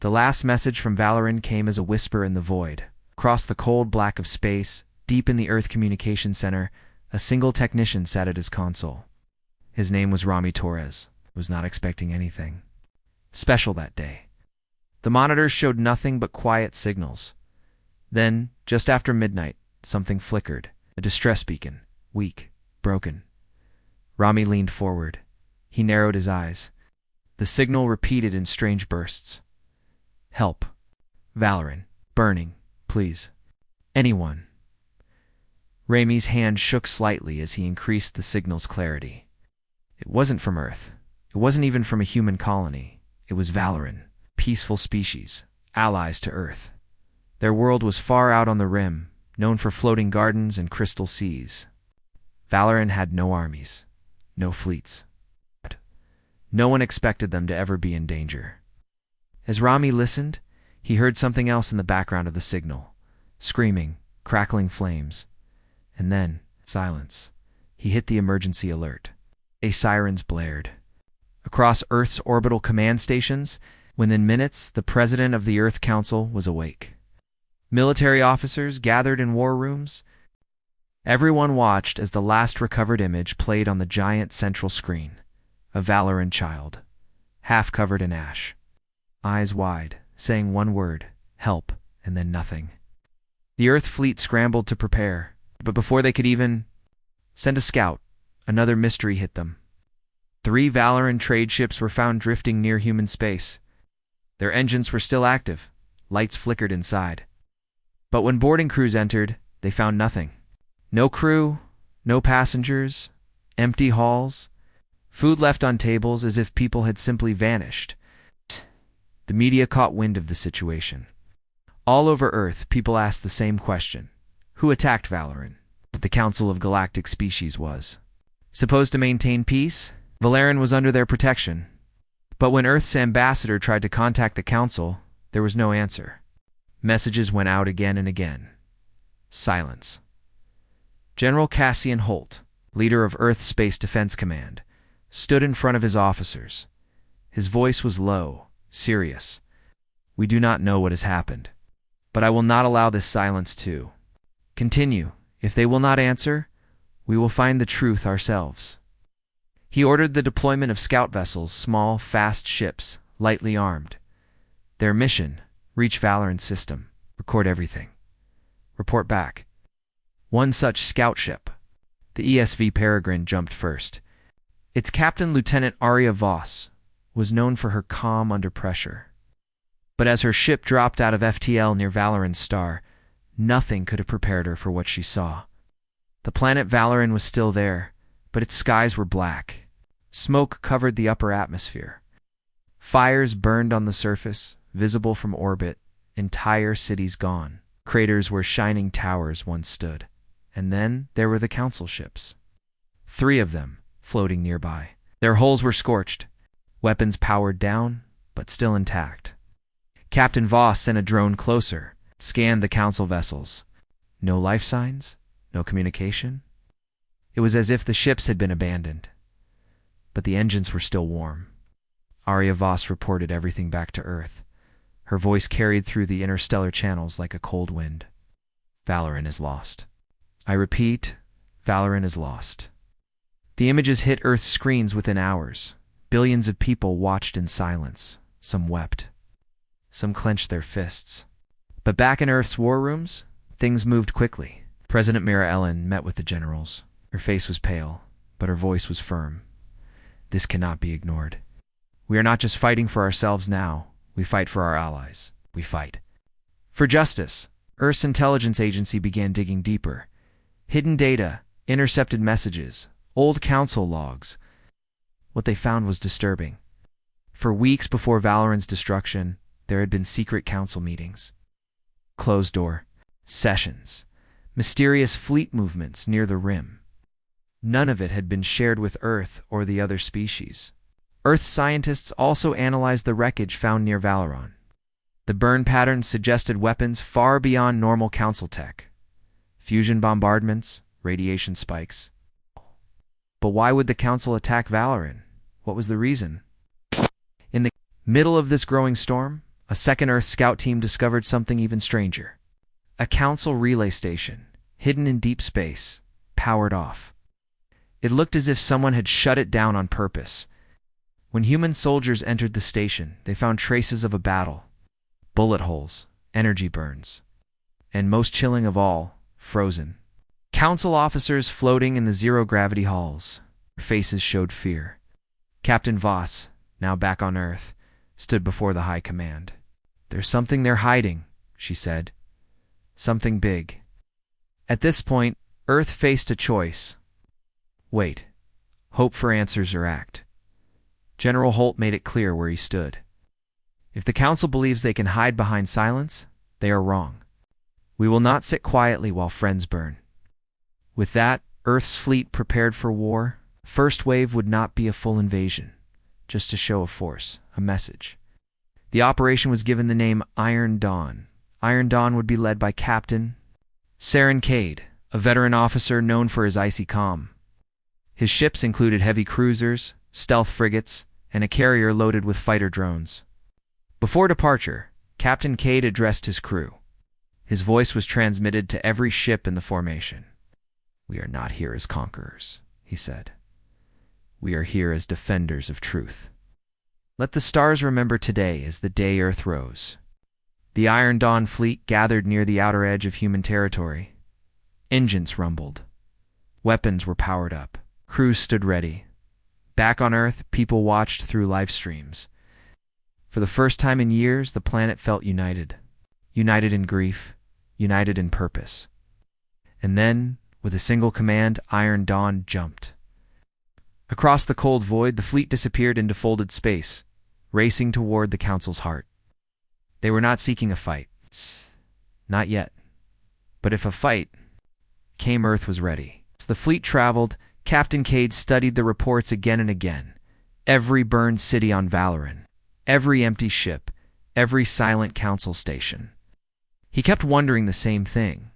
The last message from Valoran came as a whisper in the void. Across the cold black of space, deep in the Earth Communication Center, a single technician sat at his console. His name was Rami Torres. He was not expecting anything special that day. The monitors showed nothing but quiet signals. Then, just after midnight, something flickered. A distress beacon. Weak. Broken. Rami leaned forward. He narrowed his eyes. The signal repeated in strange bursts. Help. Valoran. Burning. Please. Anyone. Rami's hand shook slightly as he increased the signal's clarity. It wasn't from Earth. It wasn't even from a human colony. It was Valoran. Peaceful species. Allies to Earth. Their world was far out on the rim, known for floating gardens and crystal seas. Valoran had no armies. No fleets. No one expected them to ever be in danger. As Rami listened, he heard something else in the background of the signal. Screaming, crackling flames. And then, silence. He hit the emergency alert. Sirens blared. Across Earth's orbital command stations, within minutes, the president of the Earth Council was awake. Military officers gathered in war rooms. Everyone watched as the last recovered image played on the giant central screen. A Valoran child, half covered in ash. Eyes wide, saying one word, help, and then nothing. The Earth fleet scrambled to prepare, but before they could even send a scout, another mystery hit them. 3 Valoran trade ships were found drifting near human space. Their engines were still active. Lights flickered inside. But when boarding crews entered, they found nothing. No crew, no passengers, empty halls, food left on tables as if people had simply vanished. The media caught wind of the situation. All over Earth, people asked the same question. Who attacked Valoran? The Council of Galactic Species was supposed to maintain peace. Valoran was under their protection. But when Earth's ambassador tried to contact the Council, there was no answer. Messages went out again and again. Silence. General Cassian Holt, leader of Earth's Space Defense Command, stood in front of his officers. His voice was low, serious. We do not know what has happened, but I will not allow this silence to continue. If they will not answer, we will find the truth ourselves. He ordered the deployment of scout vessels, small, fast ships, lightly armed. Their mission, reach Valoran's system, record everything. Report back. One such scout ship, the ESV Peregrine, jumped first. Its captain, Lieutenant Arya Voss, was known for her calm under pressure. But as her ship dropped out of FTL near Valoran's star, nothing could have prepared her for what she saw. The planet Valoran was still there, but its skies were black. Smoke covered the upper atmosphere. Fires burned on the surface, visible from orbit, entire cities gone. Craters where shining towers once stood. And then there were the council ships. 3 of them, floating nearby. Their hulls were scorched, weapons powered down, but still intact. Captain Voss sent a drone closer, scanned the council vessels. No life signs, no communication. It was as if the ships had been abandoned. But the engines were still warm. Arya Voss reported everything back to Earth. Her voice carried through the interstellar channels like a cold wind. Valoran is lost. I repeat, Valoran is lost. The images hit Earth's screens within hours. Billions of people watched in silence. Some wept. Some clenched their fists. But back in Earth's war rooms, things moved quickly. President Mira Ellen met with the generals. Her face was pale, but her voice was firm. This cannot be ignored. We are not just fighting for ourselves now. We fight for our allies. We fight for justice. Earth's intelligence agency began digging deeper. Hidden data, intercepted messages, old council logs. What they found was disturbing. For weeks before Valoran's destruction, there had been secret council meetings. Closed-door sessions. Mysterious fleet movements near the rim. None of it had been shared with Earth or the other species. Earth scientists also analyzed the wreckage found near Valoran. The burn patterns suggested weapons far beyond normal council tech. Fusion bombardments, radiation spikes. But why would the council attack Valoran? What was the reason? In the middle of this growing storm, A second Earth scout team discovered something even stranger. A Council relay station, hidden in deep space, powered off. It looked as if someone had shut it down on purpose. When human soldiers entered the station, they found traces of a battle. Bullet holes, energy burns, and most chilling of all, frozen. Council officers floating in the zero-gravity halls. Their faces showed fear. Captain Voss, now back on Earth, stood before the High Command. "There's something they're hiding," she said. "Something big." At this point, Earth faced a choice. Wait. Hope for answers or act. General Holt made it clear where he stood. If the Council believes they can hide behind silence, they are wrong. We will not sit quietly while friends burn. With that, Earth's fleet prepared for war. First wave would not be a full invasion, just a show of force, a message. The operation was given the name Iron Dawn. Iron Dawn would be led by Captain Saren Cade, a veteran officer known for his icy calm. His ships included heavy cruisers, stealth frigates, and a carrier loaded with fighter drones. Before departure, Captain Cade addressed his crew. His voice was transmitted to every ship in the formation. "We are not here as conquerors," he said. "We are here as defenders of truth. Let the stars remember today as the day Earth rose." The Iron Dawn fleet gathered near the outer edge of human territory. Engines rumbled. Weapons were powered up. Crews stood ready. Back on Earth, people watched through live streams. For the first time in years, the planet felt united. United in grief, united in purpose. And then, with a single command, Iron Dawn jumped. Across the cold void, the fleet disappeared into folded space, racing toward the Council's heart. They were not seeking a fight. Not yet. But if a fight came, Earth was ready. As the fleet traveled, Captain Cade studied the reports again and again. Every burned city on Valoran, every empty ship, every silent Council station. He kept wondering the same thing.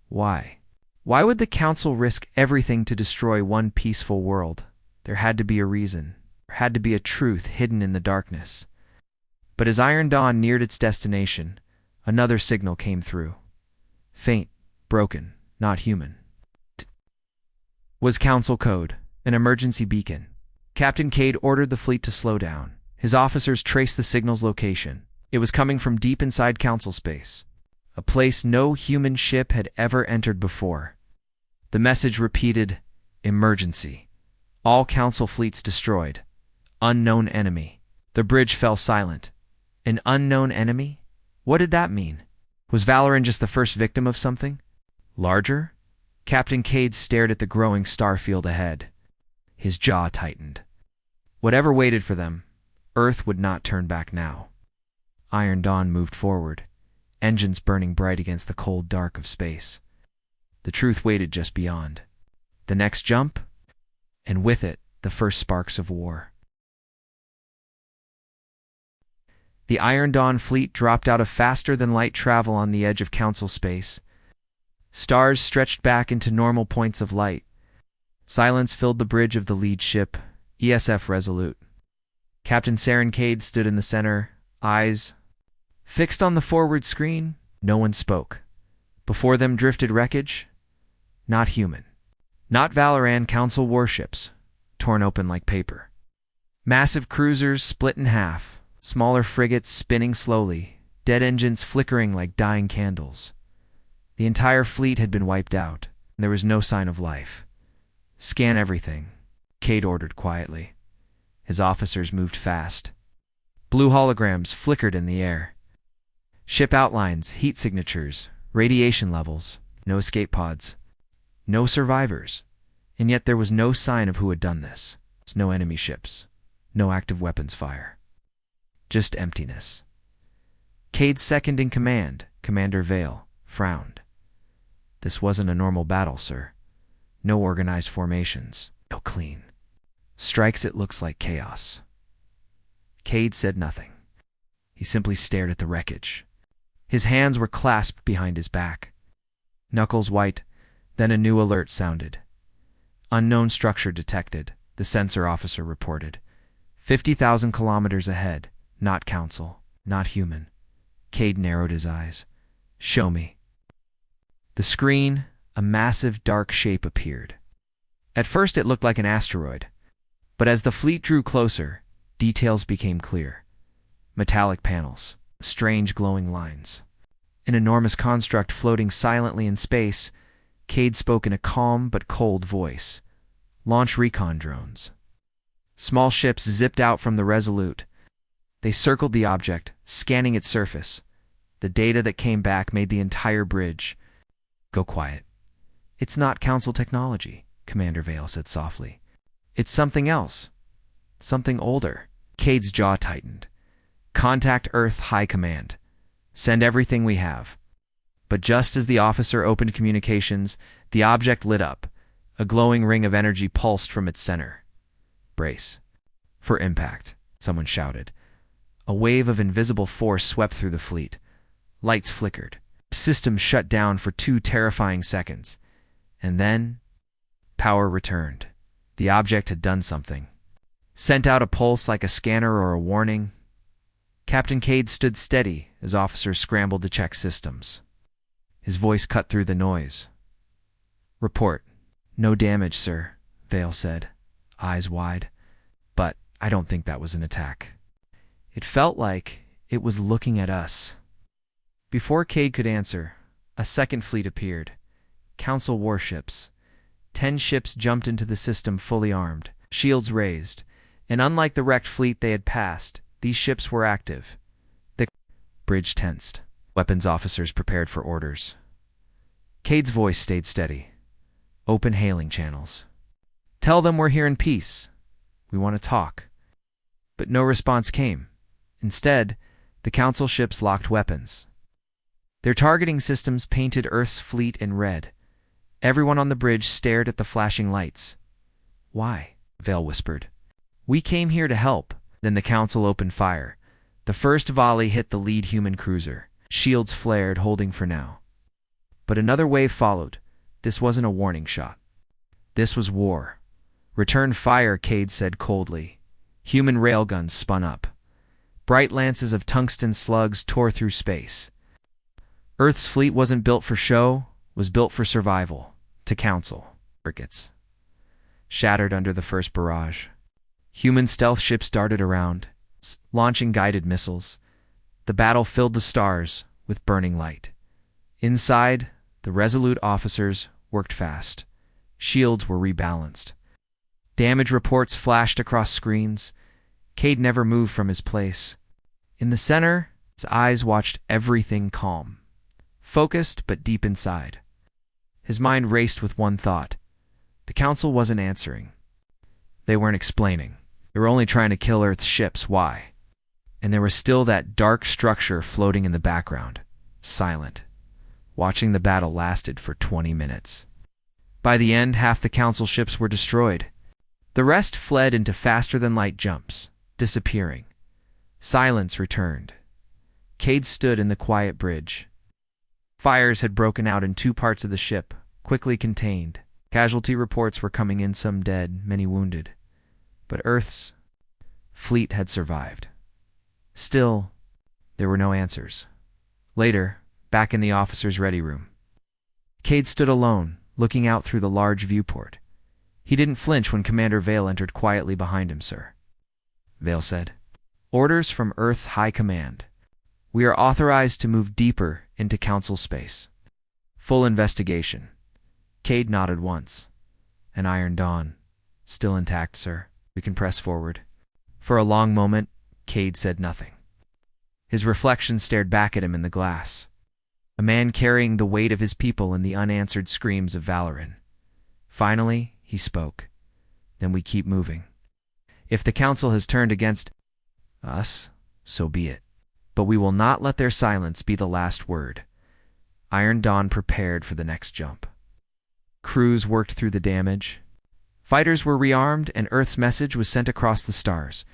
Why? Why would the Council risk everything to destroy one peaceful world? There had to be a reason. There had to be a truth hidden in the darkness. But as Iron Dawn neared its destination, another signal came through. Faint, broken, not human. It was Council code, an emergency beacon. Captain Cade ordered the fleet to slow down. His officers traced the signal's location. It was coming from deep inside Council space, a place no human ship had ever entered before. The message repeated, "Emergency. All Council fleets destroyed. Unknown enemy." The bridge fell silent. An unknown enemy? What did that mean? Was Valoran just the first victim of something larger? Captain Cade stared at the growing star field ahead. His jaw tightened. Whatever waited for them, Earth would not turn back now. Iron Dawn moved forward, engines burning bright against the cold dark of space. The truth waited just beyond. The next jump, and with it, the first sparks of war. The Iron Dawn fleet dropped out of faster-than-light travel on the edge of Council space. Stars stretched back into normal points of light. Silence filled the bridge of the lead ship, ESF Resolute. Captain Saren Cade stood in the center, eyes fixed on the forward screen. No one spoke. Before them drifted wreckage. Not human. Not Valoran Council warships, torn open like paper. Massive cruisers split in half. Smaller frigates spinning slowly, dead engines flickering like dying candles. The entire fleet had been wiped out, and there was no sign of life. "Scan everything," Cade ordered quietly. His officers moved fast. Blue holograms flickered in the air. Ship outlines, heat signatures, radiation levels, no escape pods, no survivors. And yet there was no sign of who had done this. No enemy ships, no active weapons fire. Just emptiness. Cade's second in command, Commander Vale, frowned. "This wasn't a normal battle, sir. No organized formations, no clean strikes. It looks like chaos." Cade said nothing. He simply stared at the wreckage. His hands were clasped behind his back. Knuckles white, then a new alert sounded. "Unknown structure detected," the sensor officer reported. 50,000 kilometers ahead. Not Council. Not human. Cade narrowed his eyes. Show me. The screen, a massive dark shape appeared. At first it looked like an asteroid, but as the fleet drew closer, details became clear. Metallic panels, strange glowing lines. An enormous construct floating silently in space. Cade spoke in a calm but cold voice. Launch recon drones. Small ships zipped out from the Resolute. They circled the object, scanning its surface. The data that came back made the entire bridge go quiet. It's not Council technology, Commander Vale said softly. It's something else. Something older. Cade's jaw tightened. Contact Earth High Command. Send everything we have. But just as the officer opened communications, the object lit up. A glowing ring of energy pulsed from its center. Brace. For impact, someone shouted. A wave of invisible force swept through the fleet. Lights flickered. Systems shut down for 2 terrifying seconds. And then, power returned. The object had done something. Sent out a pulse like a scanner or a warning. Captain Cade stood steady as officers scrambled to check systems. His voice cut through the noise. Report. No damage, sir, Vale said, eyes wide. But I don't think that was an attack. It felt like it was looking at us. Before Cade could answer, a second fleet appeared. Council warships. 10 ships jumped into the system fully armed, shields raised, and unlike the wrecked fleet they had passed, these ships were active. The bridge tensed. Weapons officers prepared for orders. Cade's voice stayed steady. Open hailing channels. Tell them we're here in peace. We want to talk. But no response came. Instead, the Council ships locked weapons. Their targeting systems painted Earth's fleet in red. Everyone on the bridge stared at the flashing lights. Why? Vale whispered. We came here to help. Then the Council opened fire. The first volley hit the lead human cruiser. Shields flared, holding for now. But another wave followed. This wasn't a warning shot. This was war. Return fire, Cade said coldly. Human railguns spun up. Bright lances of tungsten slugs tore through space. Earth's fleet wasn't built for show, was built for survival. To Council. Crickets. Shattered under the first barrage. Human stealth ships darted around, launching guided missiles. The battle filled the stars with burning light. Inside, the Resolute officers worked fast. Shields were rebalanced. Damage reports flashed across screens. Cade never moved from his place. In the center, his eyes watched everything calm. Focused but deep inside. His mind raced with one thought. The Council wasn't answering. They weren't explaining. They were only trying to kill Earth's ships. Why? And there was still that dark structure floating in the background, silent. Watching the battle lasted for 20 minutes. By the end, half the Council ships were destroyed. The rest fled into faster-than-light jumps, disappearing. Silence returned. Cade stood in the quiet bridge. Fires had broken out in 2 parts of the ship, quickly contained. Casualty reports were coming in, some dead, many wounded. But Earth's fleet had survived. Still, there were no answers. Later, back in the officer's ready room, Cade stood alone, looking out through the large viewport. He didn't flinch when Commander Vale entered quietly behind him, sir. Vale said. Orders from Earth's High Command. We are authorized to move deeper into Council space. Full investigation. Cade nodded once. An Iron Dawn. Still intact, sir. We can press forward. For a long moment, Cade said nothing. His reflection stared back at him in the glass. A man carrying the weight of his people in the unanswered screams of Valoran. Finally, he spoke. Then we keep moving. If the Council has turned against us, so be it. But we will not let their silence be the last word. Iron Dawn prepared for the next jump. Crews worked through the damage. Fighters were rearmed, and Earth's message was sent across the stars.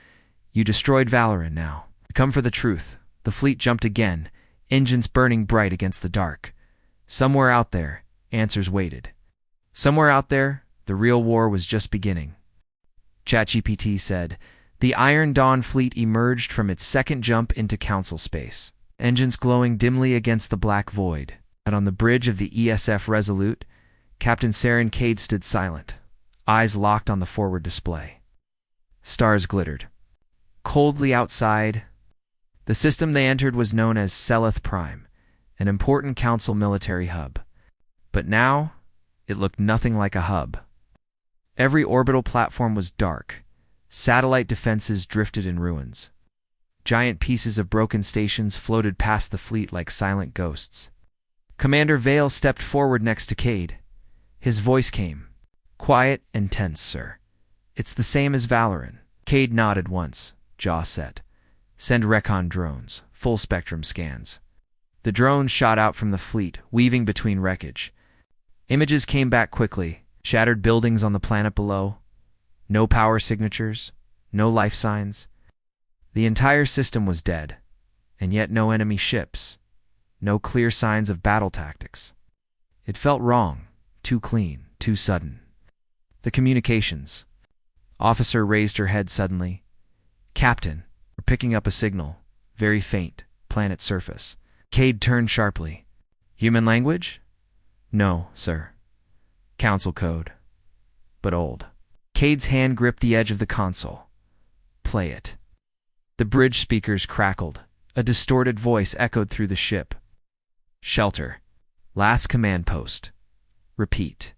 You destroyed Valoran now. Come for the truth. The fleet jumped again, engines burning bright against the dark. Somewhere out there, answers waited. Somewhere out there, the real war was just beginning. ChatGPT said, The Iron Dawn fleet emerged from its second jump into Council space, engines glowing dimly against the black void. And on the bridge of the ESF Resolute, Captain Saren Cade stood silent, eyes locked on the forward display. Stars glittered. Coldly outside, the system they entered was known as Seleth Prime, an important Council military hub. But now, it looked nothing like a hub. Every orbital platform was dark. Satellite defenses drifted in ruins. Giant pieces of broken stations floated past the fleet like silent ghosts. Commander Vale stepped forward next to Cade. His voice came, quiet and tense, sir. It's the same as Valoran. Cade nodded once, jaw set. Send recon drones, full spectrum scans. The drones shot out from the fleet, weaving between wreckage. Images came back quickly, shattered buildings on the planet below. No power signatures, no life signs. The entire system was dead, and yet no enemy ships, no clear signs of battle tactics. It felt wrong, too clean, too sudden. The communications. Officer raised her head suddenly. Captain, we're picking up a signal, very faint, planet surface. Cade turned sharply. Human language? No, sir. Council code. But old. Cade's hand gripped the edge of the console. Play it. The bridge speakers crackled. A distorted voice echoed through the ship. Shelter. Last command post. Repeat.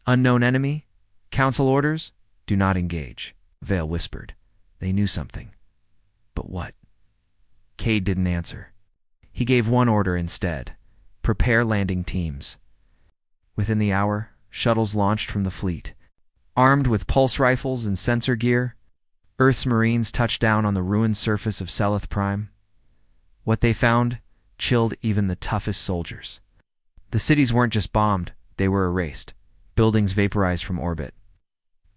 Unknown enemy? Council orders? Do not engage. Vale whispered. They knew something. But what? Cade didn't answer. He gave one order instead. Prepare landing teams. Within the hour, shuttles launched from the fleet. Armed with pulse rifles and sensor gear, Earth's Marines touched down on the ruined surface of Seleth Prime. What they found chilled even the toughest soldiers. The cities weren't just bombed, they were erased, buildings vaporized from orbit.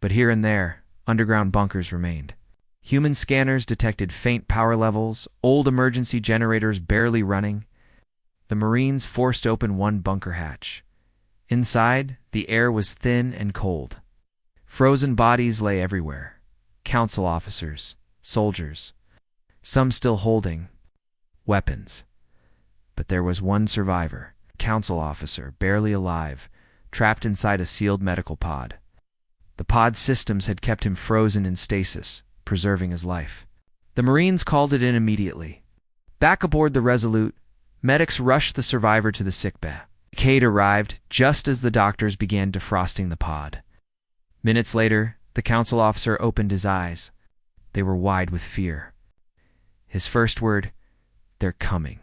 But here and there, underground bunkers remained. Human scanners detected faint power levels, old emergency generators barely running. The Marines forced open one bunker hatch. Inside, the air was thin and cold. Frozen bodies lay everywhere. Council officers, soldiers, some still holding weapons. But there was one survivor, Council officer, barely alive, trapped inside a sealed medical pod. The pod's systems had kept him frozen in stasis, preserving his life. The Marines called it in immediately. Back aboard the Resolute, medics rushed the survivor to the sickbay. Cade arrived just as the doctors began defrosting the pod. Minutes later, the Council officer opened his eyes. They were wide with fear. His first word, "They're coming."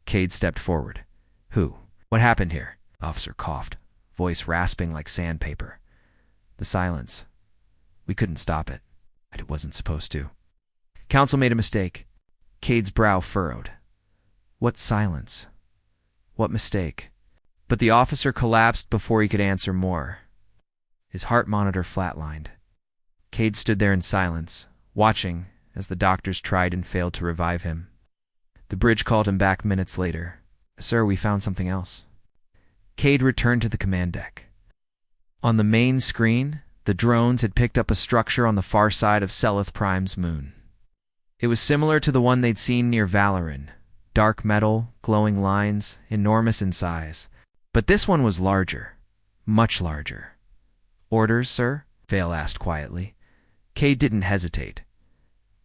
Cade stepped forward. Who? What happened here? The officer coughed, voice rasping like sandpaper. The silence. We couldn't stop it. It wasn't supposed to. Council made a mistake. Cade's brow furrowed. What silence? What mistake? But the officer collapsed before he could answer more. His heart monitor flatlined. Cade stood there in silence, watching as the doctors tried and failed to revive him. The bridge called him back minutes later. Sir, we found something else. Cade returned to the command deck. On the main screen, the drones had picked up a structure on the far side of Seleth Prime's moon. It was similar to the one they'd seen near Valoran. Dark metal, glowing lines, enormous in size. But this one was larger. Much larger. Orders, sir? Vale asked quietly. Cade didn't hesitate.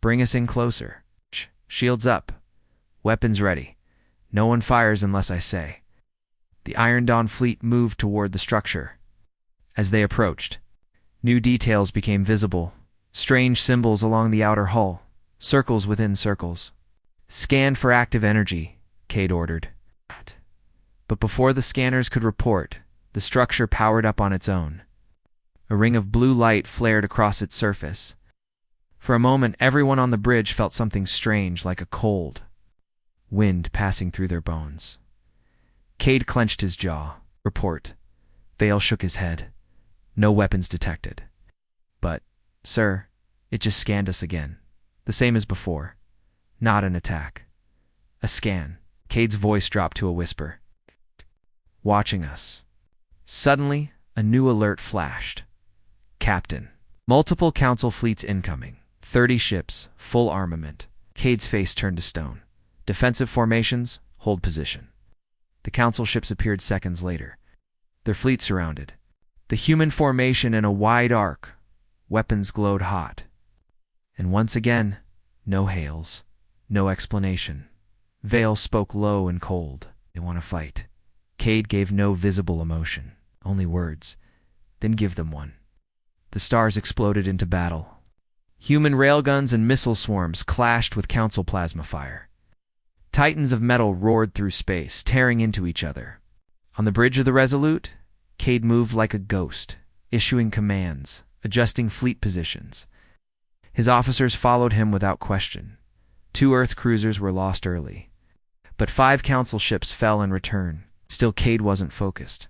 Bring us in closer. Shields up. Weapons ready. No one fires unless I say. The Iron Dawn fleet moved toward the structure. As they approached, new details became visible. Strange symbols along the outer hull. Circles within circles. Scan for active energy, Cade ordered. But before the scanners could report, the structure powered up on its own. A ring of blue light flared across its surface. For a moment, everyone on the bridge felt something strange, like a cold wind passing through their bones. Cade clenched his jaw. Report. Vale shook his head. No weapons detected. But, sir, it just scanned us again. The same as before. Not an attack. A scan. Cade's voice dropped to a whisper. Watching us. Suddenly, a new alert flashed. Captain. Multiple Council fleets incoming. 30 ships, full armament. Cade's face turned to stone. Defensive formations, hold position. The council ships appeared seconds later. Their fleet surrounded. The human formation in a wide arc. Weapons glowed hot. And once again, no hails, no explanation. Vale spoke low and cold. They want to fight. Cade gave no visible emotion, only words. Then give them one. The stars exploded into battle. Human railguns and missile swarms clashed with council plasma fire. Titans of metal roared through space, tearing into each other. On the bridge of the Resolute, Cade moved like a ghost, issuing commands, adjusting fleet positions. His officers followed him without question. 2 Earth cruisers were lost early. But 5 council ships fell in return. Still, Cade wasn't focused.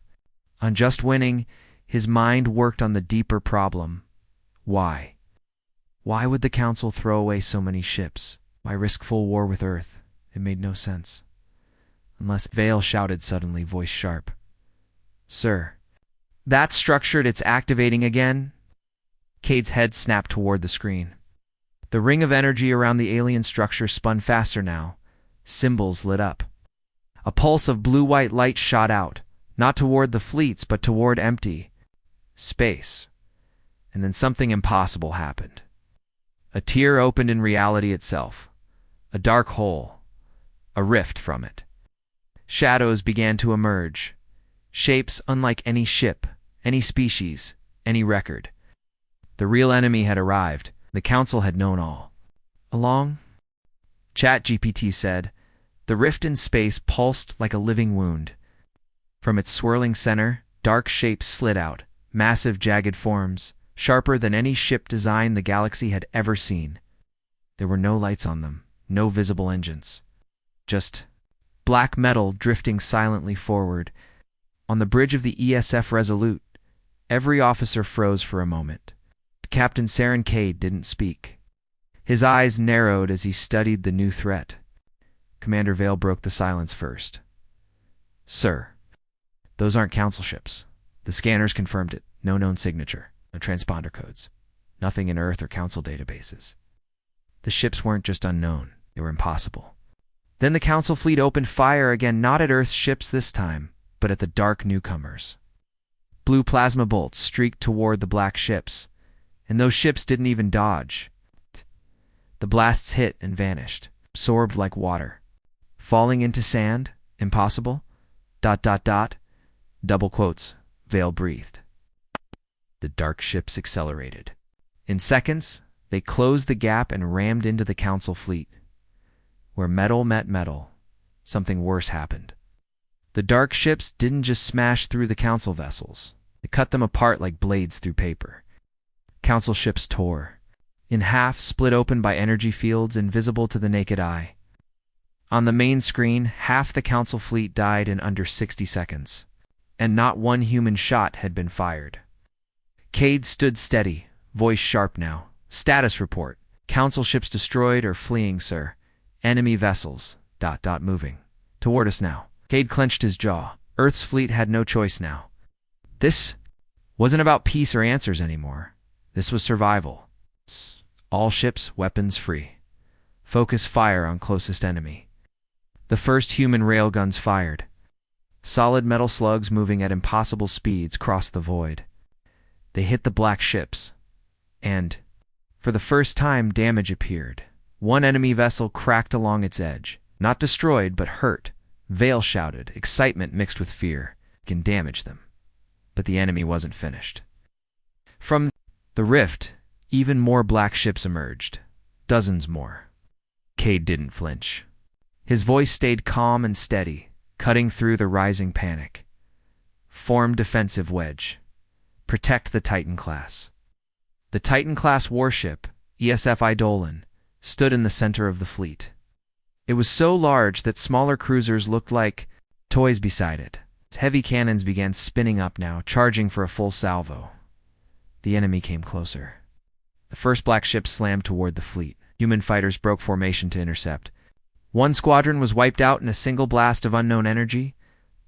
On just winning, his mind worked on the deeper problem. Why? Why would the council throw away so many ships? Why risk full war with Earth? It made no sense. Unless Vale shouted suddenly, voice sharp. Sir, that's structured, it's activating again? Cade's head snapped toward the screen. The ring of energy around the alien structure spun faster now. Symbols lit up. A pulse of blue-white light shot out, not toward the fleets, but toward empty space. And then something impossible happened. A tear opened in reality itself. A dark hole. A rift from it. Shadows began to emerge. Shapes unlike any ship, any species, any record. The real enemy had arrived. The council had known all along. ChatGPT said, the rift in space pulsed like a living wound. From its swirling center, dark shapes slid out, massive jagged forms, sharper than any ship design the galaxy had ever seen. There were no lights on them, no visible engines. Just black metal drifting silently forward. On the bridge of the ESF Resolute, every officer froze for a moment. Captain Saren Cade didn't speak. His eyes narrowed as he studied the new threat. Commander Vale broke the silence first. Sir, those aren't council ships. The scanners confirmed it. No known signature, no transponder codes, nothing in Earth or council databases. The ships weren't just unknown, they were impossible. Then the council fleet opened fire again, not at Earth's ships this time, but at the dark newcomers. Blue plasma bolts streaked toward the black ships, and those ships didn't even dodge. The blasts hit and vanished, absorbed like water. Falling into sand? Impossible? ... Double quotes. Vale breathed. The dark ships accelerated. In seconds, they closed the gap and rammed into the council fleet. Where metal met metal, something worse happened. The dark ships didn't just smash through the council vessels. They cut them apart like blades through paper. Council ships tore. In half, split open by energy fields invisible to the naked eye. On the main screen, half the council fleet died in under 60 seconds. And not one human shot had been fired. Cade stood steady, voice sharp now. Status report. Council ships destroyed or fleeing, sir. Enemy vessels... moving. Toward us now. Cade clenched his jaw. Earth's fleet had no choice now. This wasn't about peace or answers anymore. This was survival. All ships, weapons free. Focus fire on closest enemy. The first human railguns fired. Solid metal slugs moving at impossible speeds crossed the void. They hit the black ships. And, for the first time, damage appeared. One enemy vessel cracked along its edge. Not destroyed, but hurt. Vale shouted, excitement mixed with fear. Can damage them. But the enemy wasn't finished. From the rift, even more black ships emerged. Dozens more. Cade didn't flinch. His voice stayed calm and steady, cutting through the rising panic. Form defensive wedge. Protect the Titan class. The Titan-class warship, ESF Eidolon, stood in the center of the fleet. It was so large that smaller cruisers looked like toys beside it. Its heavy cannons began spinning up now, charging for a full salvo. The enemy came closer. The first black ship slammed toward the fleet. Human fighters broke formation to intercept. One squadron was wiped out in a single blast of unknown energy,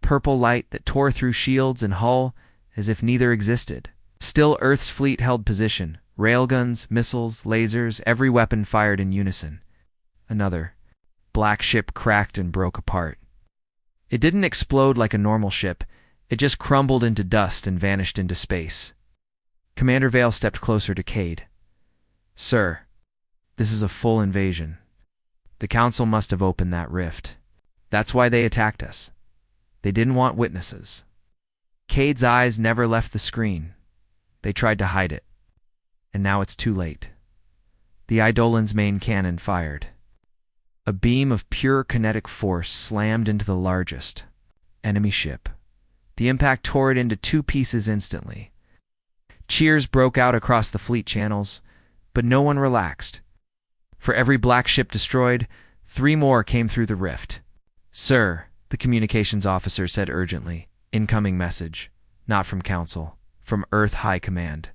purple light that tore through shields and hull as if neither existed. Still, Earth's fleet held position, Railguns, missiles, lasers, every weapon fired in unison. Another black ship cracked and broke apart. It didn't explode like a normal ship. It just crumbled into dust and vanished into space. Commander Vale stepped closer to Cade. "Sir, this is a full invasion. The Council must have opened that rift. That's why they attacked us. They didn't want witnesses." Cade's eyes never left the screen. They tried to hide it. And now it's too late. The Eidolon's main cannon fired. A beam of pure kinetic force slammed into the largest enemy ship. The impact tore it into two pieces instantly. Cheers broke out across the fleet channels, but no one relaxed. For every black ship destroyed, 3 more came through the rift. "Sir," the communications officer said urgently. "Incoming message. Not from Council. From Earth High Command."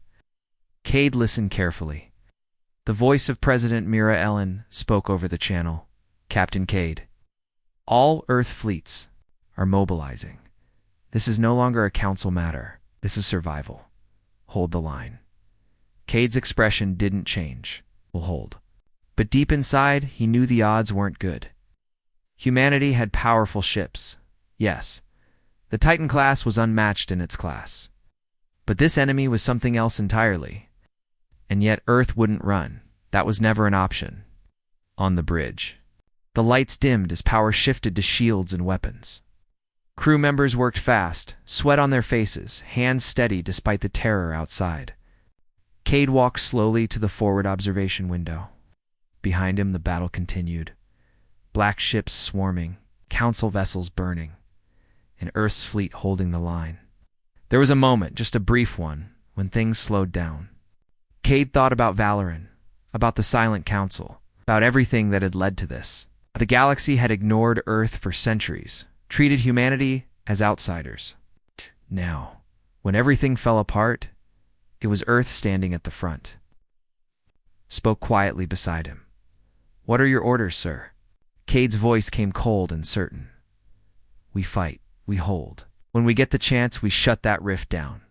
Cade listened carefully. The voice of President Mira Ellen spoke over the channel. "Captain Cade, all Earth fleets are mobilizing. This is no longer a Council matter. This is survival. Hold the line." Cade's expression didn't change. "We'll hold." But deep inside, he knew the odds weren't good. Humanity had powerful ships. Yes, the Titan class was unmatched in its class. But this enemy was something else entirely. And yet Earth wouldn't run. That was never an option. On the bridge, the lights dimmed as power shifted to shields and weapons. Crew members worked fast, sweat on their faces, hands steady despite the terror outside. Cade walked slowly to the forward observation window. Behind him, the battle continued. Black ships swarming, Council vessels burning, and Earth's fleet holding the line. There was a moment, just a brief one, when things slowed down. Cade thought about Valoran, about the Silent Council, about everything that had led to this. The galaxy had ignored Earth for centuries, treated humanity as outsiders. Now, when everything fell apart, it was Earth standing at the front. Spoke quietly beside him. "What are your orders, sir?" Cade's voice came cold and certain. "We fight, we hold. When we get the chance, we shut that rift down."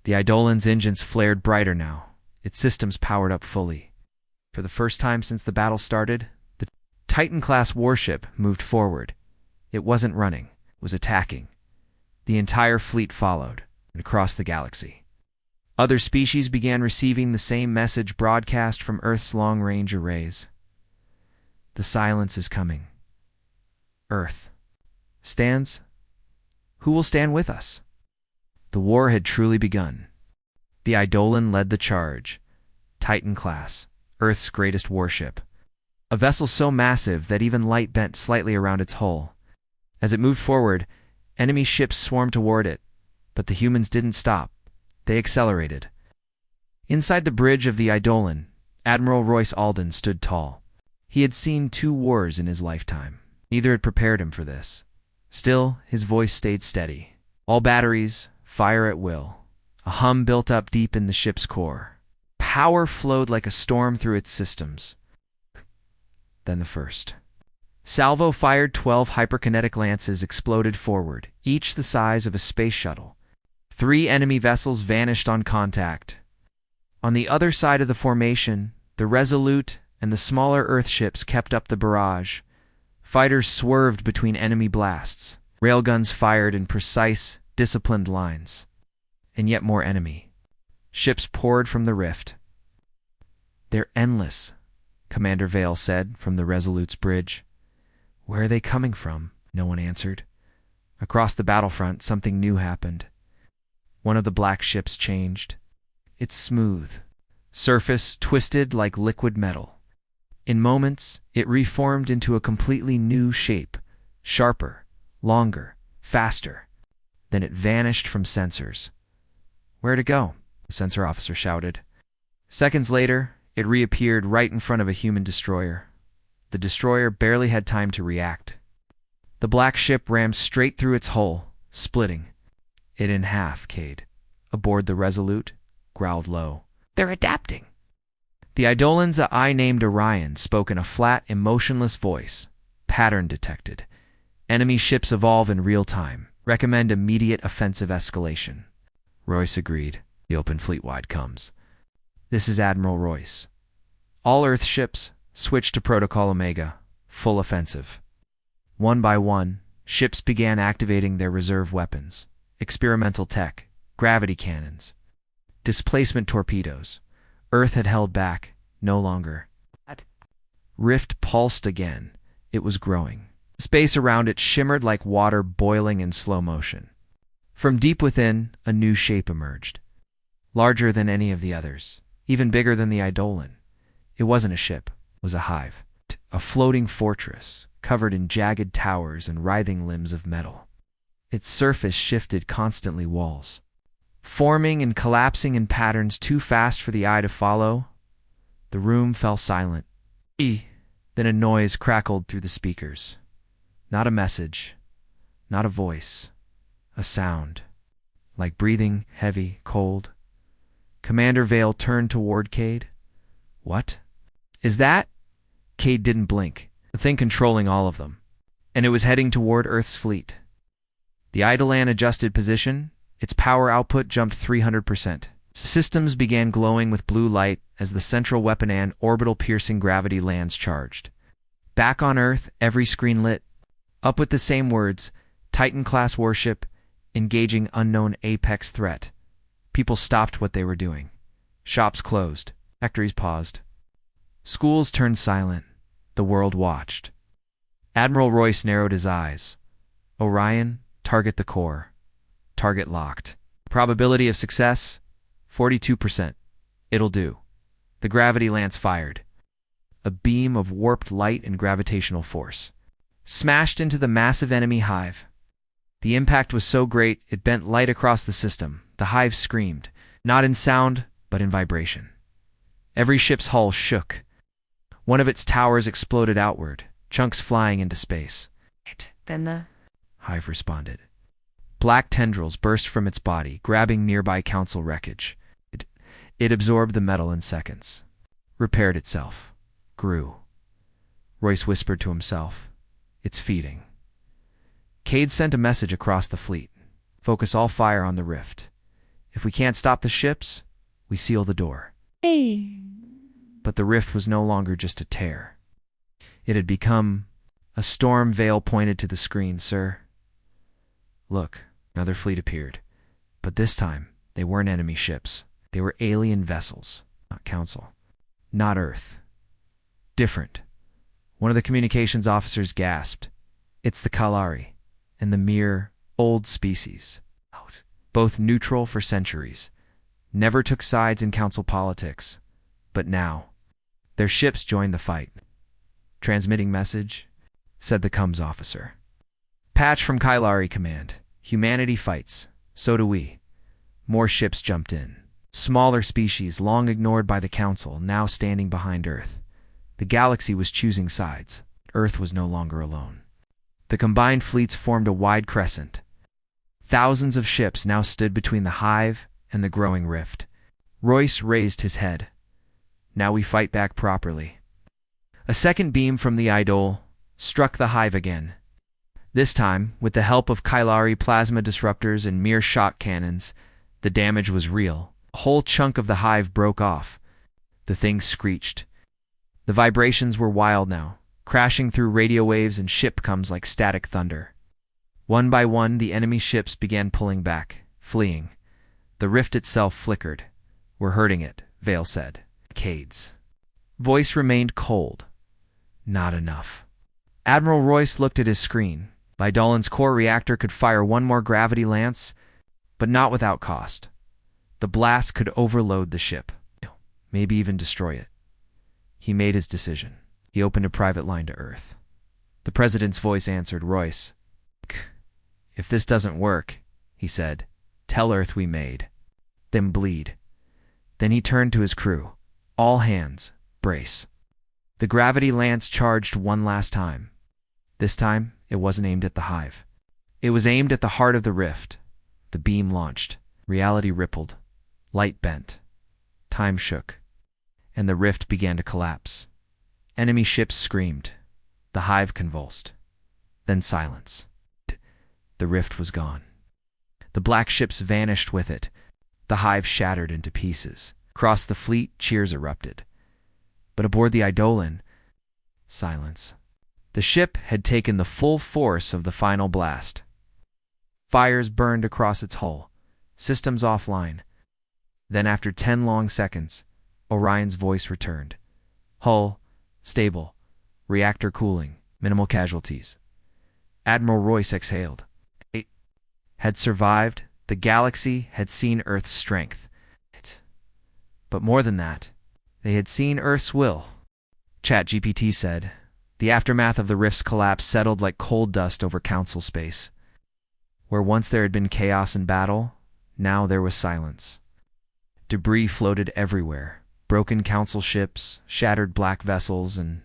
The Eidolon's engines flared brighter now, its systems powered up fully. For the first time since the battle started, the Titan-class warship moved forward. It wasn't running, it was attacking. The entire fleet followed, and across the galaxy. Other species began receiving the same message broadcast from Earth's long-range arrays. The silence is coming. Earth stands. Who will stand with us? The war had truly begun. The Eidolon led the charge. Titan class, Earth's greatest warship. A vessel so massive that even light bent slightly around its hull. As it moved forward, enemy ships swarmed toward it, but the humans didn't stop. They accelerated. Inside the bridge of the Eidolon, Admiral Royce Alden stood tall. He had seen 2 wars in his lifetime. Neither had prepared him for this. Still, his voice stayed steady. All batteries, fire at will. A hum built up deep in the ship's core. Power flowed like a storm through its systems. Then the first salvo fired 12 hyperkinetic lances exploded forward, each the size of a space shuttle. 3 enemy vessels vanished on contact. On the other side of the formation, the Resolute and the smaller Earth ships kept up the barrage. Fighters swerved between enemy blasts. Railguns fired in precise, disciplined lines. And yet more enemy. Ships poured from the rift. "They're endless," Commander Vale said from the Resolute's bridge. "Where are they coming from?" No one answered. Across the battlefront, something new happened. One of the black ships changed. Its smooth surface twisted like liquid metal. In moments, it reformed into a completely new shape, sharper, longer, faster. Then it vanished from sensors. "Where to go?" the sensor officer shouted. Seconds later, it reappeared right in front of a human destroyer. The destroyer barely had time to react. The black ship rammed straight through its hull, splitting it in half. Cade, aboard the Resolute, growled low. "They're adapting." The Eidolon's eye named Orion spoke in a flat, emotionless voice. "Pattern detected. Enemy ships evolve in real time. Recommend immediate offensive escalation." Royce agreed. "The open fleet-wide comes." This is Admiral Royce. All Earth ships switched to Protocol Omega, full offensive. One by one, ships began activating their reserve weapons, experimental tech, gravity cannons, displacement torpedoes. Earth had held back, no longer. Rift pulsed again. It was growing. Space around it shimmered like water boiling in slow motion. From deep within, a new shape emerged. Larger than any of the others, even bigger than the Eidolon. It wasn't a ship, it was a hive. A floating fortress, covered in jagged towers and writhing limbs of metal. Its surface shifted constantly walls, forming and collapsing in patterns too fast for the eye to follow. The room fell silent. Then a noise crackled through the speakers. Not a message, not a voice, a sound, like breathing, heavy, cold. Commander Vale turned toward Cade. What? Is that? Cade didn't blink, the thing controlling all of them, and it was heading toward Earth's fleet. The Eidolon adjusted position, its power output jumped 300%. Systems began glowing with blue light as the central weapon and orbital-piercing gravity lands charged. Back on Earth, every screen lit up with the same words, Titan-class warship, engaging unknown apex threat. People stopped what they were doing. Shops closed. Factories paused. Schools turned silent. The world watched. Admiral Royce narrowed his eyes. Orion, target the core. Target locked. Probability of success? 42%. It'll do. The gravity lance fired. A beam of warped light and gravitational force smashed into the massive enemy hive. The impact was so great it bent light across the system. The hive screamed, not in sound, but in vibration. Every ship's hull shook. One of its towers exploded outward, chunks flying into space. Then the hive responded. Black tendrils burst from its body, grabbing nearby council wreckage. It absorbed the metal in seconds, repaired itself, grew. Royce whispered to himself, "It's feeding." Cade sent a message across the fleet. Focus all fire on the rift. If we can't stop the ships, we seal the door. But the rift was no longer just a tear. It had become a storm. Vale pointed to the screen. "Sir, look." Another fleet appeared. But this time, they weren't enemy ships. They were alien vessels, not Council, not Earth. Different. One of the communications officers gasped. "It's the Kalari, and the mere old species. Both neutral for centuries. Never took sides in Council politics. But now, their ships joined the fight." "Transmitting message," said the comms officer. "Patch from Kylari Command. Humanity fights. So do we." More ships jumped in. Smaller species, long ignored by the Council, now standing behind Earth. The galaxy was choosing sides. Earth was no longer alone. The combined fleets formed a wide crescent. Thousands of ships now stood between the hive and the growing rift. Royce raised his head. "Now we fight back properly." A second beam from the Idol struck the hive again. This time, with the help of Kylari plasma disruptors and mere shock cannons, the damage was real. A whole chunk of the hive broke off. The thing screeched. The vibrations were wild now, crashing through radio waves and ship comms like static thunder. One by one, the enemy ships began pulling back, fleeing. The rift itself flickered. "We're hurting it," Vale said. Cade's voice remained cold. "Not enough." Admiral Royce looked at his screen. Eidolon's core reactor could fire one more gravity lance, but not without cost. The blast could overload the ship, maybe even destroy it. He made his decision. He opened a private line to Earth. The president's voice answered Royce. "If this doesn't work," he said, "tell Earth we made. Then bleed." Then he turned to his crew. "All hands, brace." The gravity lance charged one last time. This time, it wasn't aimed at the hive. It was aimed at the heart of the rift. The beam launched. Reality rippled. Light bent. Time shook. And the rift began to collapse. Enemy ships screamed. The hive convulsed. Then silence. The rift was gone. The black ships vanished with it. The hive shattered into pieces. Across the fleet, cheers erupted. But aboard the Eidolon, silence. The ship had taken the full force of the final blast. Fires burned across its hull, systems offline. Then after 10 long seconds, Orion's voice returned. Hull, stable, reactor cooling, minimal casualties. Admiral Royce exhaled. It had survived. The galaxy had seen Earth's strength. But more than that, they had seen Earth's will. ChatGPT said, the aftermath of the rift's collapse settled like cold dust over Council space. Where once there had been chaos and battle, now there was silence. Debris floated everywhere, broken Council ships, shattered black vessels, and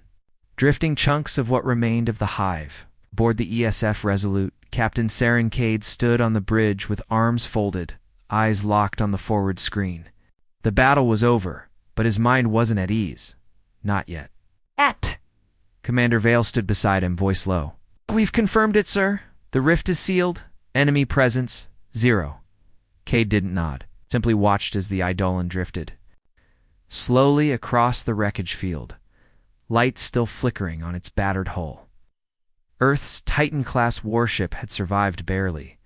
drifting chunks of what remained of the hive. Aboard the ESF Resolute, Captain Saren Cade stood on the bridge with arms folded, eyes locked on the forward screen. The battle was over, but his mind wasn't at ease. Not yet. Commander Vale stood beside him, voice low. We've confirmed it, sir. The rift is sealed. Enemy presence, 0. Cade didn't nod, simply watched as the Eidolon drifted. Slowly across the wreckage field, light still flickering on its battered hull. Earth's Titan-class warship had survived barely.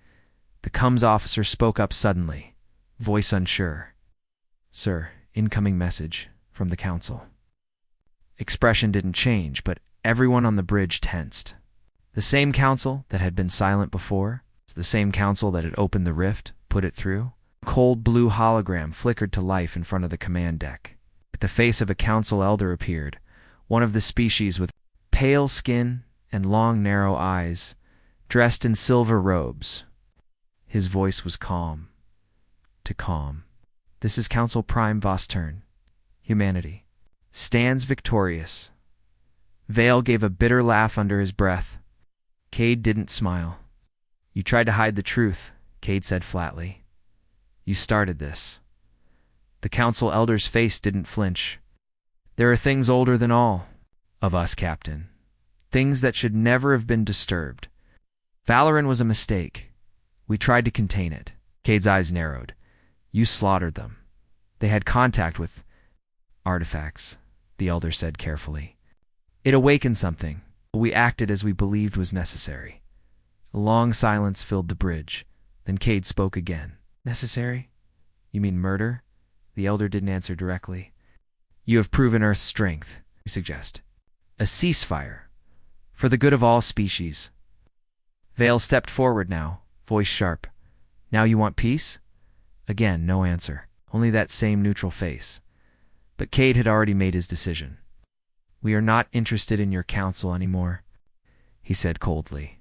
The comms officer spoke up suddenly, voice unsure. Sir, incoming message from the Council. Expression didn't change, but everyone on the bridge tensed. The same Council that had been silent before, the same Council that had opened the rift, put it through. Cold blue hologram flickered to life in front of the command deck. The face of a Council elder appeared, one of the species with pale skin and long narrow eyes, dressed in silver robes. His voice was calm. To calm. This is Council Prime Vostern. Humanity stands victorious. Vale gave a bitter laugh under his breath. Cade didn't smile. You tried to hide the truth, Cade said flatly. You started this. The Council elder's face didn't flinch. There are things older than all of us, Captain. Things that should never have been disturbed. Valoran was a mistake. We tried to contain it. Cade's eyes narrowed. You slaughtered them. They had contact with artifacts, the elder said carefully. It awakened something. We acted as we believed was necessary. A long silence filled the bridge. Then Cade spoke again. Necessary? You mean murder? The elder didn't answer directly. You have proven Earth's strength, we suggest. A ceasefire. For the good of all species. Vale stepped forward now, voice sharp. Now you want peace? Again, no answer. Only that same neutral face. But Cade had already made his decision. We are not interested in your council anymore, he said coldly.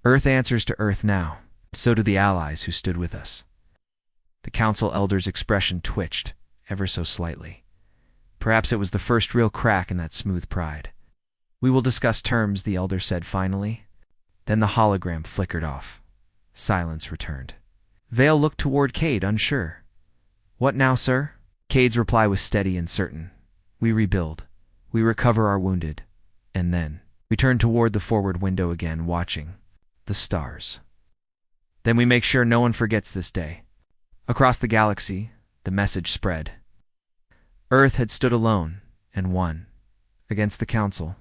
Earth answers to Earth now. So do the allies who stood with us. The council elder's expression twitched, ever so slightly. Perhaps it was the first real crack in that smooth pride. We will discuss terms, the elder said finally. Then the hologram flickered off. Silence returned. Vale looked toward Cade, unsure. What now, sir? Cade's reply was steady and certain. We rebuild. We recover our wounded. And then we turn toward the forward window again, watching the stars. Then we make sure no one forgets this day. Across the galaxy, the message spread. Earth had stood alone and won. Against the Council.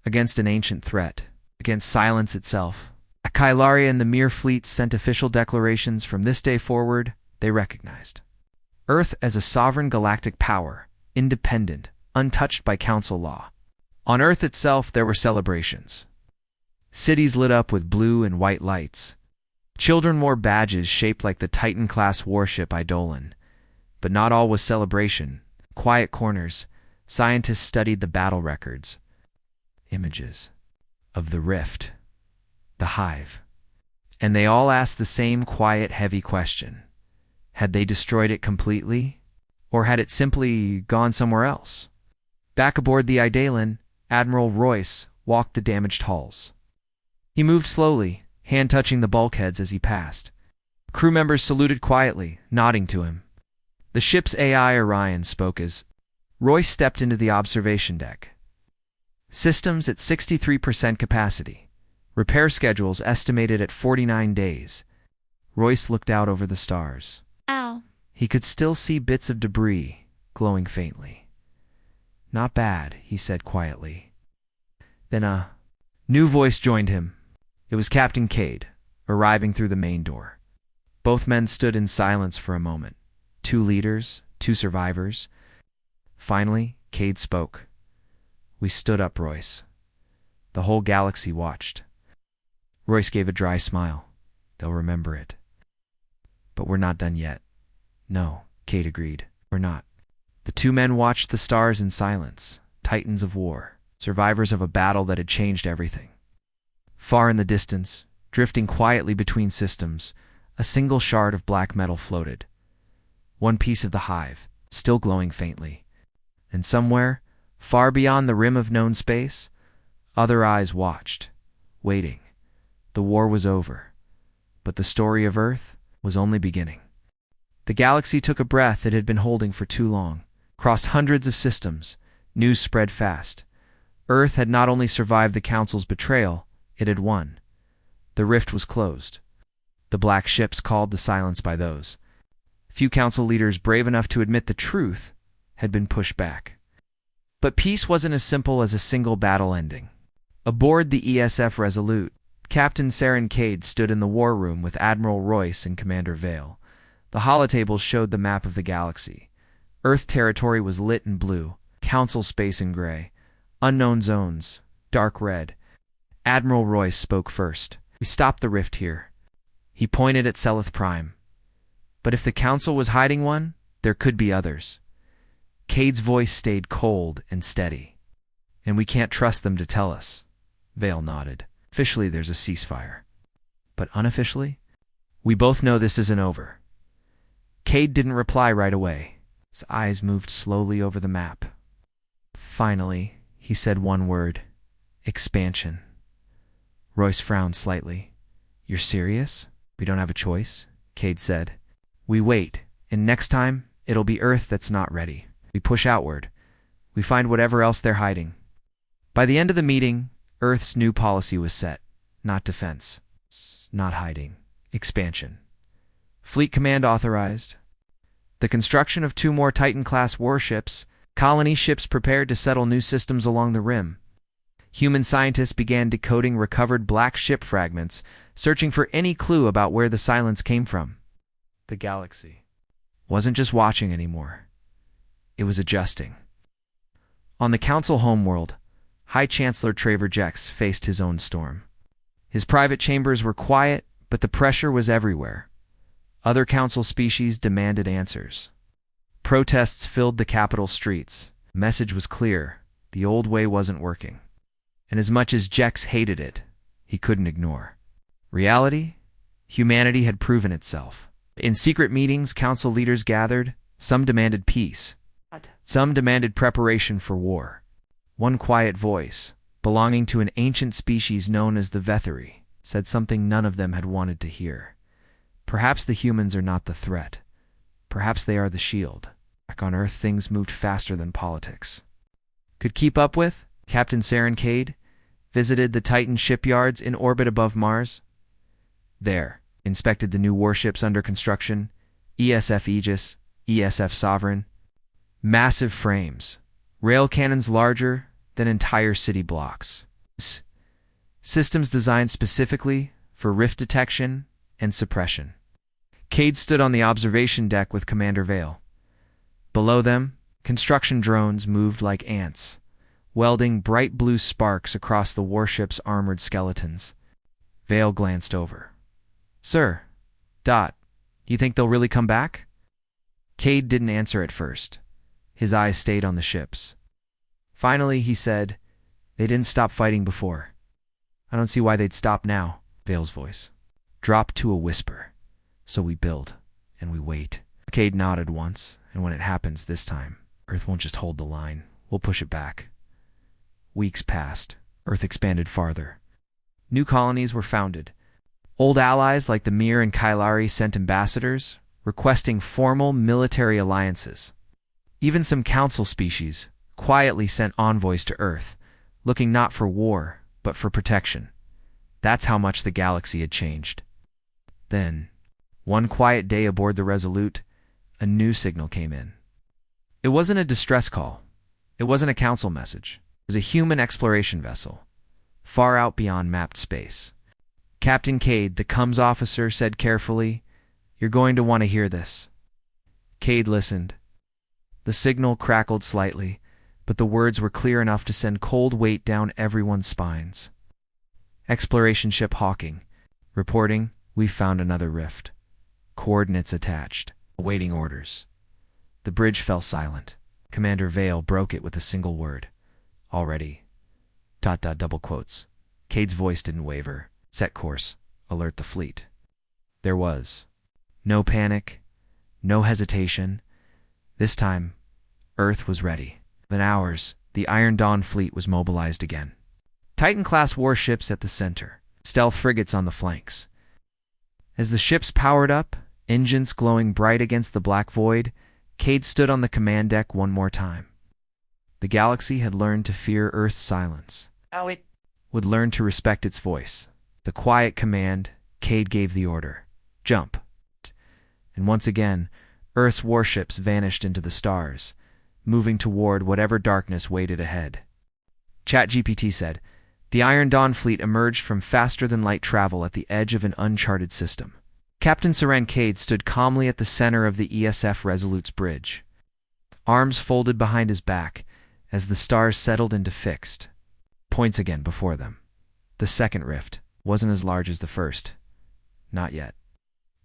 Against an ancient threat. Against silence itself. Kylaria and the Mir fleet sent official declarations from this day forward. They recognized Earth as a sovereign galactic power, independent, untouched by Council law. On Earth itself there were celebrations. Cities lit up with blue and white lights. Children wore badges shaped like the Titan-class warship Eidolon. But not all was celebration. Quiet corners, scientists studied the battle records. Images of the rift, the hive. And they all asked the same quiet, heavy question. Had they destroyed it completely? Or had it simply gone somewhere else? Back aboard the Eidolon, Admiral Royce walked the damaged hulls. He moved slowly, hand touching the bulkheads as he passed. Crew members saluted quietly, nodding to him. The ship's AI Orion spoke as Royce stepped into the observation deck. Systems at 63% capacity. Repair schedules estimated at 49 days. Royce looked out over the stars. Ow. He could still see bits of debris glowing faintly. "Not bad," he said quietly. Then a new voice joined him. It was Captain Cade, arriving through the main door. Both men stood in silence for a moment. 2 leaders, 2 survivors. Finally, Cade spoke. "We stood up, Royce." The whole galaxy watched. Royce gave a dry smile. "They'll remember it." "But we're not done yet." "No," Cade agreed. "We're not." The 2 men watched the stars in silence, titans of war, survivors of a battle that had changed everything. Far in the distance, drifting quietly between systems, a single shard of black metal floated. One piece of the hive, still glowing faintly. And somewhere, far beyond the rim of known space, other eyes watched, waiting. The war was over, but the story of Earth was only beginning. The galaxy took a breath it had been holding for too long. Crossed hundreds of systems, news spread fast. Earth had not only survived the Council's betrayal, it had won. The rift was closed. The black ships called to silence by those few Council leaders brave enough to admit the truth had been pushed back. But peace wasn't as simple as a single battle ending. Aboard the ESF Resolute, Captain Saren Cade stood in the war room with Admiral Royce and Commander Vale. The holotables showed the map of the galaxy. Earth territory was lit in blue, Council space in gray, unknown zones, dark red. Admiral Royce spoke first. "We stopped the rift here." He pointed at Selith Prime. "But if the Council was hiding one, there could be others." Cade's voice stayed cold and steady. "And we can't trust them to tell us." Vale nodded. "Officially, there's a ceasefire. But unofficially? We both know this isn't over." Cade didn't reply right away. His eyes moved slowly over the map. Finally, he said one word. "Expansion." Royce frowned slightly. "You're serious?" "We don't have a choice," Cade said. "We wait, and next time, it'll be Earth that's not ready. We push outward. We find whatever else they're hiding." By the end of the meeting, Earth's new policy was set. Not defense. Not hiding. Expansion. Fleet Command authorized. The construction of 2 more Titan-class warships, colony ships prepared to settle new systems along the rim. Human scientists began decoding recovered black ship fragments, searching for any clue about where the silence came from. The galaxy wasn't just watching anymore. It was adjusting. On the Council homeworld, High Chancellor Traver Jex faced his own storm. His private chambers were quiet, but the pressure was everywhere. Other Council species demanded answers. Protests filled the capital streets. The message was clear. The old way wasn't working. And as much as Jex hated it, he couldn't ignore reality. Humanity had proven itself. In secret meetings, Council leaders gathered. Some demanded peace. Some demanded preparation for war. One quiet voice, belonging to an ancient species known as the Vetheri, said something none of them had wanted to hear. Perhaps the humans are not the threat. Perhaps they are the shield. Back on Earth, things moved faster than politics could keep up with. Captain Saren Cade visited the Titan shipyards in orbit above Mars. There, inspected the new warships under construction, ESF Aegis, ESF Sovereign. Massive frames, rail cannons larger than entire city blocks. Systems designed specifically for rift detection and suppression. Cade stood on the observation deck with Commander Vale. Below them, construction drones moved like ants, welding bright blue sparks across the warship's armored skeletons. Vale glanced over. "Sir, you think they'll really come back?" Cade didn't answer at first. His eyes stayed on the ships. Finally, he said, "They didn't stop fighting before. I don't see why they'd stop now." Vale's voice dropped to a whisper. "So we build, and we wait." Cade nodded once, "And when it happens this time, Earth won't just hold the line. We'll push it back." Weeks passed. Earth expanded farther. New colonies were founded. Old allies like the Mir and Kailari sent ambassadors, requesting formal military alliances. Even some Council species quietly sent envoys to Earth, looking not for war, but for protection. That's how much the galaxy had changed. Then, one quiet day aboard the Resolute, a new signal came in. It wasn't a distress call. It wasn't a council message. It was a human exploration vessel, far out beyond mapped space. Captain Cade, the comms officer, said carefully, "You're going to want to hear this." Cade listened. The signal crackled slightly, but the words were clear enough to send cold weight down everyone's spines. Exploration ship Hawking. Reporting, we've found another rift. Coordinates attached. Awaiting orders. The bridge fell silent. Commander Vale broke it with a single word. Already. ... double quotes. Cade's voice didn't waver. Set course. Alert the fleet. There was no panic, no hesitation. This time, Earth was ready. Within hours, the Iron Dawn fleet was mobilized again. Titan-class warships at the center, stealth frigates on the flanks. As the ships powered up, engines glowing bright against the black void, Cade stood on the command deck one more time. The galaxy had learned to fear Earth's silence. How it would learn to respect its voice. The quiet command, Cade gave the order. Jump. And once again, Earth's warships vanished into the stars, moving toward whatever darkness waited ahead. ChatGPT said, the Iron Dawn fleet emerged from faster-than-light travel at the edge of an uncharted system. Captain Seren Cade stood calmly at the center of the ESF Resolute's bridge, arms folded behind his back as the stars settled into fixed points again before them. The second rift wasn't as large as the first. Not yet.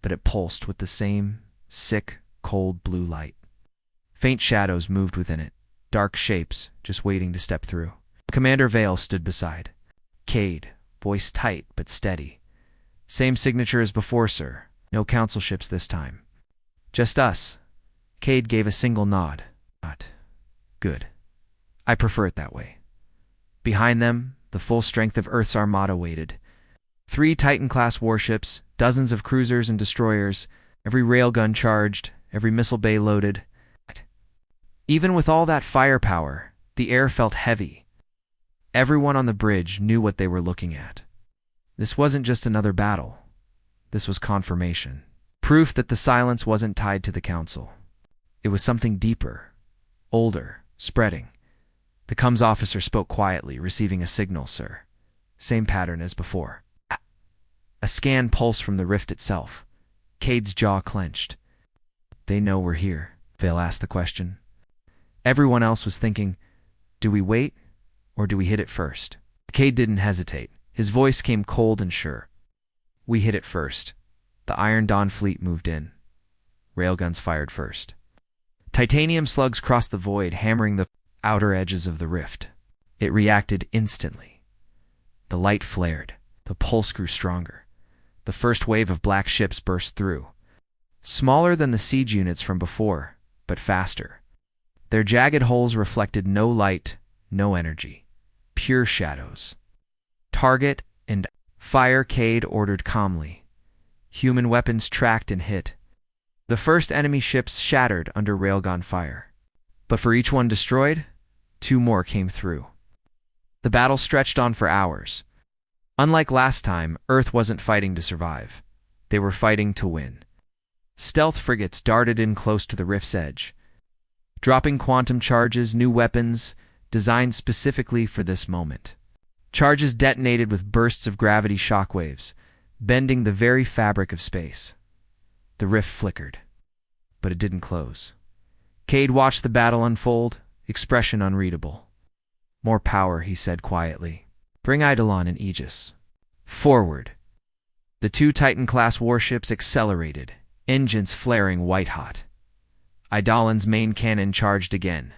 But it pulsed with the same sick, cold blue light. Faint shadows moved within it, dark shapes just waiting to step through. Commander Vale stood beside. Cade, voice tight but steady. Same signature as before, sir. No council ships this time. Just us. Cade gave a single nod. Good. I prefer it that way. Behind them, the full strength of Earth's armada waited. 3 Titan-class warships, dozens of cruisers and destroyers, every railgun charged, every missile bay loaded. Even with all that firepower, the air felt heavy. Everyone on the bridge knew what they were looking at. This wasn't just another battle. This was confirmation. Proof that the silence wasn't tied to the council. It was something deeper, older, spreading. The comms officer spoke quietly, receiving a signal, sir. Same pattern as before. A scan pulsed from the rift itself. Cade's jaw clenched. They know we're here, Vale asked the question. Everyone else was thinking, do we wait, or do we hit it first? Cade didn't hesitate. His voice came cold and sure. We hit it first. The Iron Dawn fleet moved in. Railguns fired first. Titanium slugs crossed the void, hammering the outer edges of the rift. It reacted instantly. The light flared. The pulse grew stronger. The first wave of black ships burst through. Smaller than the siege units from before, but faster. Their jagged hulls reflected no light, no energy. Pure shadows. Target and fire, Cade ordered calmly. Human weapons tracked and hit. The first enemy ships shattered under railgun fire. But for each one destroyed, 2 more came through. The battle stretched on for hours. Unlike last time, Earth wasn't fighting to survive. They were fighting to win. Stealth frigates darted in close to the rift's edge, dropping quantum charges, new weapons, designed specifically for this moment. Charges detonated with bursts of gravity shockwaves, bending the very fabric of space. The rift flickered, but it didn't close. Cade watched the battle unfold, expression unreadable. More power, he said quietly. Bring Eidolon and Aegis. Forward. The 2 Titan-class warships accelerated, engines flaring white-hot. Eidolon's main cannon charged again.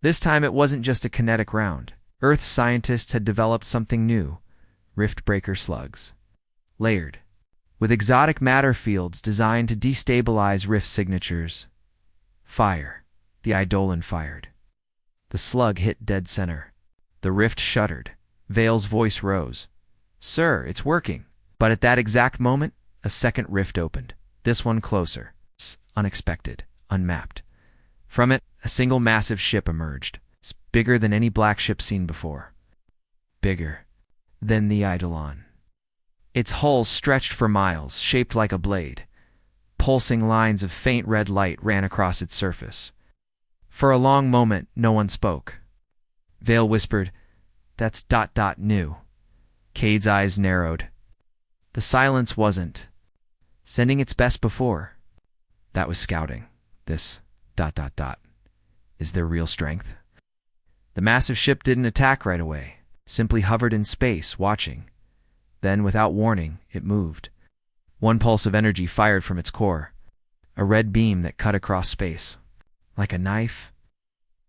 This time it wasn't just a kinetic round. Earth's scientists had developed something new, rift-breaker slugs. Layered, with exotic matter fields designed to destabilize rift signatures. Fire. The Eidolon fired. The slug hit dead center. The rift shuddered. Vale's voice rose. Sir, it's working. But at that exact moment, a second rift opened. This one closer. Unexpected. Unmapped. From it, a single massive ship emerged. It's bigger than any black ship seen before. Bigger than the Eidolon. Its hull stretched for miles, shaped like a blade. pulsing lines of faint red light ran across its surface. For a long moment, no one spoke. Vale whispered, "That's ... new." Cade's eyes narrowed. The silence wasn't sending its best before. That was scouting. This ... is their real strength. The massive ship didn't attack right away, simply hovered in space, watching. Then, without warning, it moved. One pulse of energy fired from its core, a red beam that cut across space. Like a knife,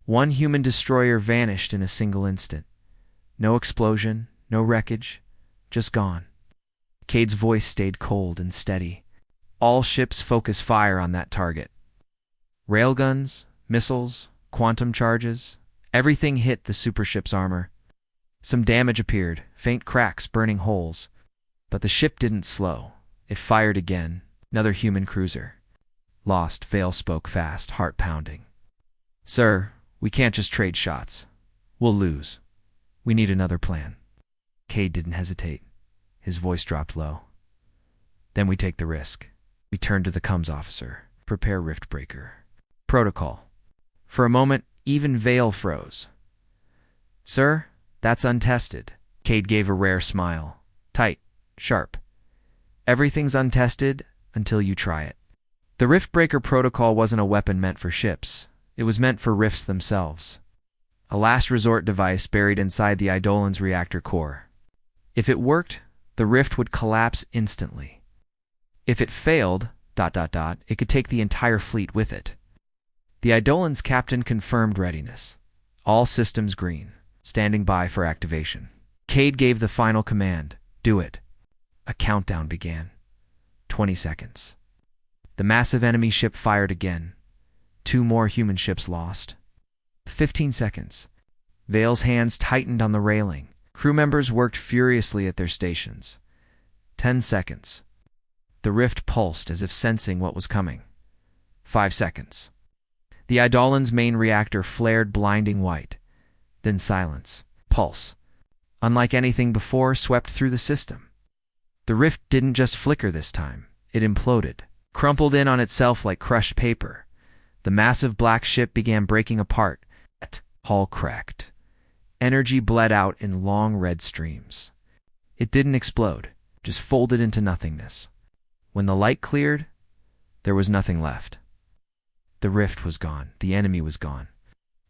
one human destroyer vanished in a single instant. No explosion, no wreckage, just gone. Cade's voice stayed cold and steady. All ships focus fire on that target. Railguns, missiles, quantum charges, everything hit the supership's armor. Some damage appeared, faint cracks, burning holes. But the ship didn't slow. It fired again, another human cruiser. Lost, Vale spoke fast, heart pounding. "Sir, we can't just trade shots. We'll lose. We need another plan." Cade didn't hesitate. His voice dropped low. "Then we take the risk." We turned to the comms officer. "Prepare rift breaker. Protocol." For a moment, even Vale froze. "Sir, that's untested." Cade gave a rare smile. Tight, sharp. "Everything's untested until you try it." The rift breaker protocol wasn't a weapon meant for ships. It was meant for rifts themselves. A last resort device buried inside the Eidolon's reactor core. If it worked, the rift would collapse instantly. If it failed, ... it could take the entire fleet with it. The Eidolon's captain confirmed readiness. All systems green, standing by for activation. Cade gave the final command, "Do it." A countdown began. 20 seconds. The massive enemy ship fired again. 2 more human ships lost. 15 seconds. Vale's hands tightened on the railing. Crew members worked furiously at their stations. 10 seconds. The rift pulsed as if sensing what was coming. 5 seconds. The Eidolon's main reactor flared blinding white. Then silence. Pulse, unlike anything before, swept through the system. The rift didn't just flicker this time. It imploded, crumpled in on itself like crushed paper. The massive black ship began breaking apart. Hull cracked. Energy bled out in long red streams. It didn't explode, just folded into nothingness. When the light cleared, there was nothing left. The rift was gone. The enemy was gone.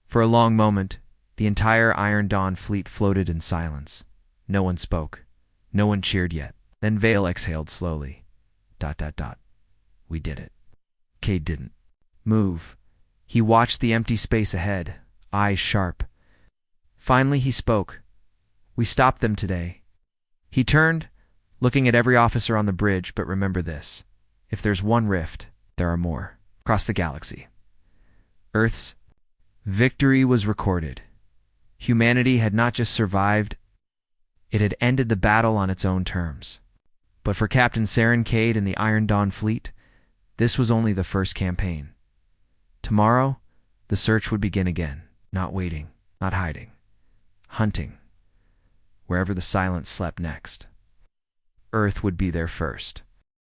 For a long moment, the entire Iron Dawn fleet floated in silence. No one spoke. No one cheered yet. Then Vale exhaled slowly. ... We did it. Cade didn't move. He watched the empty space ahead, eyes sharp. Finally he spoke. "We stopped them today." He turned, looking at every officer on the bridge, "But remember this. If there's one rift, there are more. Across the galaxy." Earth's victory was recorded. Humanity had not just survived, it had ended the battle on its own terms. But for Captain Saren Cade and the Iron Dawn fleet, this was only the first campaign. Tomorrow, the search would begin again, not waiting, not hiding, hunting. Wherever the silence slept next, Earth would be there first.